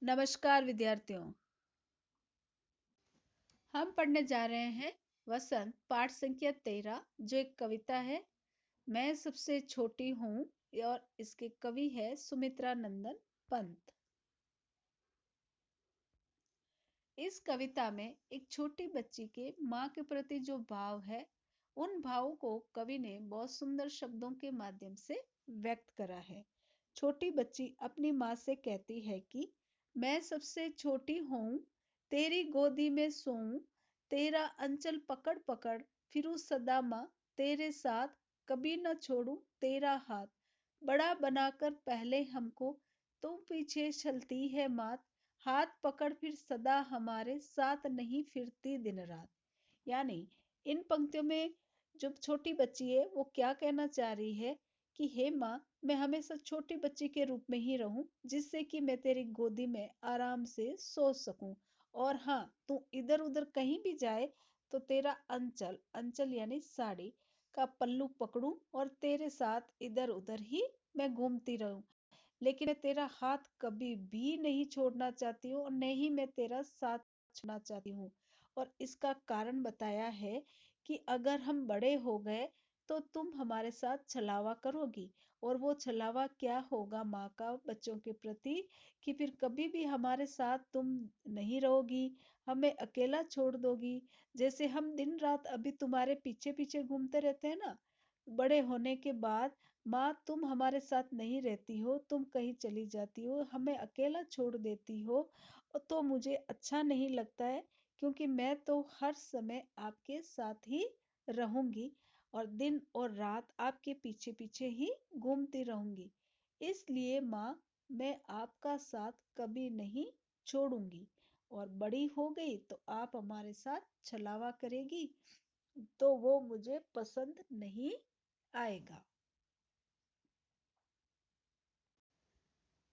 नमस्कार विद्यार्थियों। हम पढ़ने जा रहे हैं वसंत पाठ संख्या 13 जो एक कविता है। मैं सबसे छोटी हूँ और इसके कवि है सुमित्रा नंदन पंत। इस कविता में एक छोटी बच्ची के माँ के प्रति जो भाव है, उन भावों को कवि ने बहुत सुंदर शब्दों के माध्यम से व्यक्त करा है। छोटी बच्ची अपनी माँ से कहती है कि मैं सबसे छोटी हूँ, तेरी गोदी में सोऊं, तेरा अंचल पकड़ पकड़ फिरूं सदा माँ, तेरे साथ कभी न छोड़ूं तेरा हाथ, बड़ा बनाकर पहले हमको तुम पीछे चलती है मात, हाथ पकड़ फिर सदा हमारे साथ नहीं फिरती दिन रात। यानी इन पंक्तियों में जो छोटी बच्ची है वो क्या कहना चाह रही है कि हे माँ, मैं हमेशा छोटी बच्ची के रूप में ही रहूं, जिससे कि मैं तेरी गोदी में आराम से सो सकूं। और हाँ, तू इधर उधर कहीं भी जाए तो तेरा अंचल अंचल यानी साड़ी का पल्लू पकड़ूं और तेरे साथ इधर उधर ही मैं घूमती रहूं। लेकिन मैं तेरा हाथ कभी भी नहीं छोड़ना चाहती हूँ और न ही मैं तेरा साथ छोड़ना चाहती हूँ। और इसका कारण बताया है कि अगर हम बड़े हो गए तो तुम हमारे साथ छलावा करोगी। और वो छलावा क्या होगा माँ का बच्चों के प्रति, कि फिर कभी भी हमारे साथ तुम नहीं रहोगी, हमें अकेला छोड़ दोगी। जैसे हम दिन रात अभी तुम्हारे पीछे पीछे घूमते रहते हैं ना, बड़े होने के बाद माँ तुम हमारे साथ नहीं रहती हो, तुम कहीं चली जाती हो, हमें अकेला छोड़ देती हो, तो मुझे अच्छा नहीं लगता है, क्योंकि मैं तो हर समय आपके साथ ही रहूंगी और दिन और रात आपके पीछे पीछे ही घूमती रहूंगी। इसलिए माँ, मैं आपका साथ कभी नहीं छोड़ूंगी। और बड़ी हो गई तो आप हमारे साथ छलावा करेगी तो वो मुझे पसंद नहीं आएगा।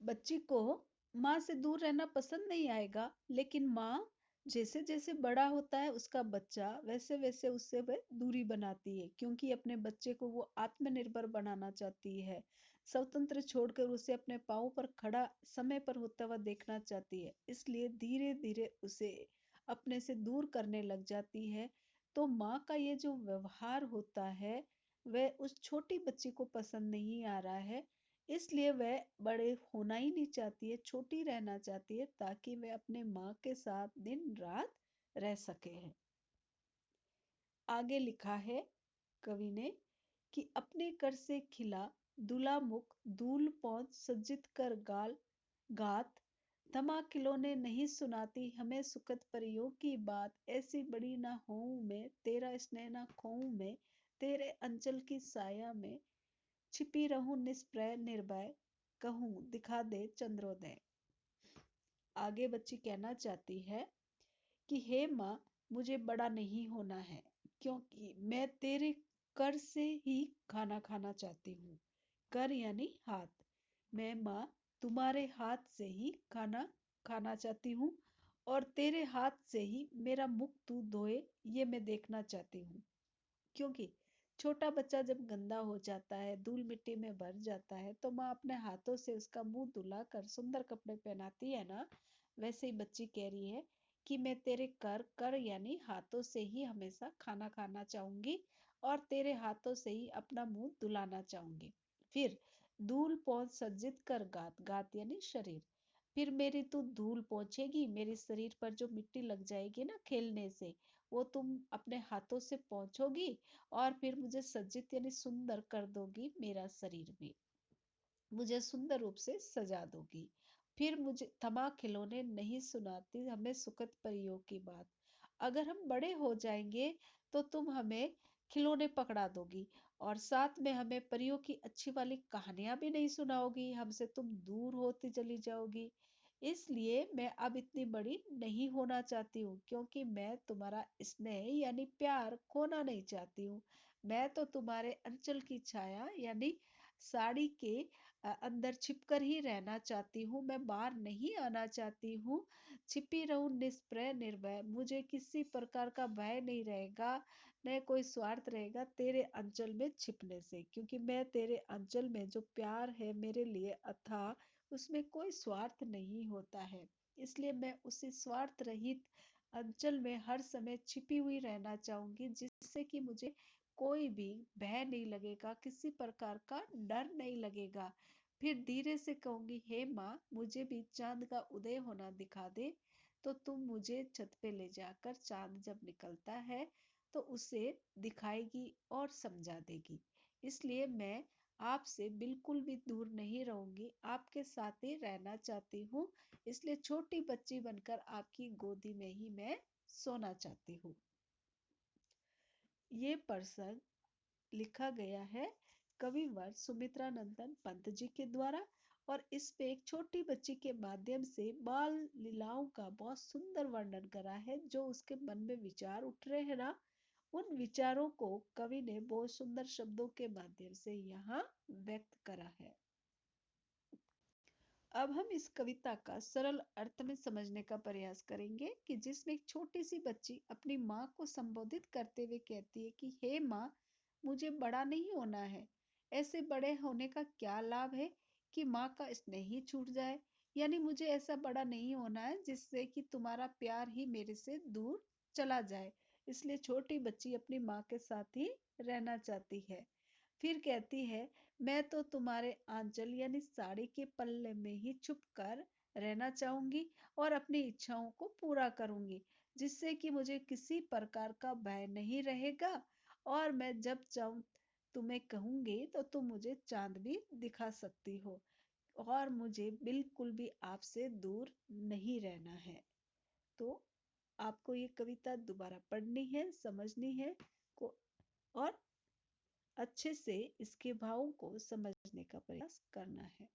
बच्ची को माँ से दूर रहना पसंद नहीं आएगा, लेकिन माँ जैसे जैसे बड़ा होता है उसका बच्चा, वैसे वैसे उससे वह दूरी बनाती है, क्योंकि अपने बच्चे को वो आत्मनिर्भर बनाना चाहती है। स्वतंत्र छोड़कर उसे अपने पाँव पर खड़ा समय पर होता हुआ देखना चाहती है, इसलिए धीरे धीरे उसे अपने से दूर करने लग जाती है। तो माँ का ये जो व्यवहार होता है वह उस छोटी बच्ची को पसंद नहीं आ रहा है। इसलिए वह बड़े होना ही नहीं चाहती है, छोटी रहना चाहती है, ताकि वह अपने माँ के साथ दिन रात रह सके। आगे लिखा है कवि ने कि अपने कर से खिला दुला मुख, धूल पहुंच सज्जित कर गाल गात, थमा खिलौने नहीं सुनाती हमें सुखद परियों की बात, ऐसी बड़ी ना होऊं मैं, तेरा स्नेह ना खोऊं मैं, तेरे अंचल की साया में छिपी रहूं निष्प्रय निर्भय, कहूं दिखा दे चंद्रोदय। आगे बच्ची कहना चाहती है कि हे माँ, मुझे बड़ा नहीं होना है, क्योंकि मैं तेरे कर से ही खाना खाना चाहती हूँ। कर यानी हाथ। मैं माँ तुम्हारे हाथ से ही खाना खाना चाहती हूँ और तेरे हाथ से ही मेरा मुख तू धोए, ये मैं देखना चाहती हूँ। क्योंकि छोटा बच्चा जब गंदा हो जाता है, धूल मिट्टी में भर जाता है, तो माँ अपने हाथों से उसका मुंह धुला कर सुंदर कपड़े पहनाती है ना। वैसे ही बच्ची कह रही है कि मैं तेरे कर कर यानी हाथों से ही हमेशा खाना खाना चाहूंगी और तेरे हाथों से ही अपना मुंह धुलाना चाहूंगी। फिर धूल पहुंच सज्जित कर गात, गात यानी शरीर। फिर मेरी तू धूल पहुंचेगी, मेरे शरीर पर जो मिट्टी लग जाएगी ना खेलने से, वो तुम अपने हाथों से पहुंचोगी और फिर मुझे सज्जित यानी सुंदर कर दोगी, मेरा शरीर भी मुझे सुंदर रूप से सजा दोगी। फिर मुझे थमा खिलौने नहीं सुनाती हमें सुखद परियों की बात। अगर हम बड़े हो जाएंगे तो तुम हमें खिलौने पकड़ा दोगी और साथ में हमें परियों की अच्छी वाली कहानियां भी नहीं सुनाओगी, हमसे तुम दूर होती चली जाओगी। इसलिए मैं अब इतनी बड़ी नहीं होना चाहती हूँ, क्योंकि मैं तुम्हारा स्नेह यानी प्यार खोना नहीं चाहती हूँ। मैं तो तुम्हारे अंचल की छाया यानी साड़ी के अंदर छिपकर ही रहना चाहती हूँ, मैं बाहर नहीं आना चाहती हूँ। छिपी रहूं निष्प्रय निर्भय, मुझे किसी प्रकार का भय नहीं रहेगा, न कोई स्वार्थ रहेगा तेरे अंचल में छिपने से, क्योंकि मैं तेरे अंचल में जो प्यार है मेरे लिए अथाह, उसमें कोई स्वार्थ नहीं होता है। इसलिए मैं उसी स्वार्थ रहित अंचल में हर समय छिपी हुई रहना चाहूंगी, जिससे कि मुझे कोई भी भय नहीं लगेगा, किसी प्रकार का डर नहीं लगेगा। फिर धीरे से कहूंगी, हे माँ, मुझे भी चांद का उदय होना दिखा दे। तो तुम मुझे छत पे ले जाकर चांद जब निकलता है तो उसे दिखाएगी और समझा देगी। इसलिए मैं आपसे बिल्कुल भी दूर नहीं रहूंगी, आपके साथ ही रहना चाहती हूँ। इसलिए छोटी बच्ची बनकर आपकी गोदी में ही मैं सोना चाहती हूँ। ये प्रसंग लिखा गया है कविवर सुमित्रा नंदन पंत जी के द्वारा, और इस पे एक छोटी बच्ची के माध्यम से बाल लीलाओं का बहुत सुंदर वर्णन करा है। जो उसके मन में विचार उठ रहे हैं ना, उन विचारों को कवि ने बहुत सुंदर शब्दों के माध्यम से यहाँ व्यक्त करा है। अब हम इस कविता का सरल अर्थ में समझने का प्रयास करेंगे, कि जिसमें एक छोटी सी बच्ची अपनी माँ को संबोधित करते हुए कहती है कि हे माँ, मुझे बड़ा नहीं होना है। ऐसे बड़े होने का क्या लाभ है कि माँ का स्नेह ही छूट जाए। यानी मुझे ऐसा बड़ा नहीं होना है जिससे कि तुम्हारा प्यार ही मेरे से दूर चला जाए। इसलिए छोटी बच्ची अपनी माँ के साथ ही रहना चाहती है। फिर कहती है, मैं तो तुम्हारे आंचल यानी साड़ी के पल्ले में ही छुप कर रहना चाहूंगी और अपनी इच्छाओं को पूरा करूंगी, जिससे कि मुझे किसी प्रकार का भय नहीं रहेगा। और मैं जब चाहूं तुम्हें कहूंगी तो तुम मुझे चांद भी दिखा सकती हो, और मुझे बिल्कुल भी आपसे दूर नहीं रहना है। तो आपको ये कविता दोबारा पढ़नी है, समझनी है को, और अच्छे से इसके भावों को समझने का प्रयास करना है।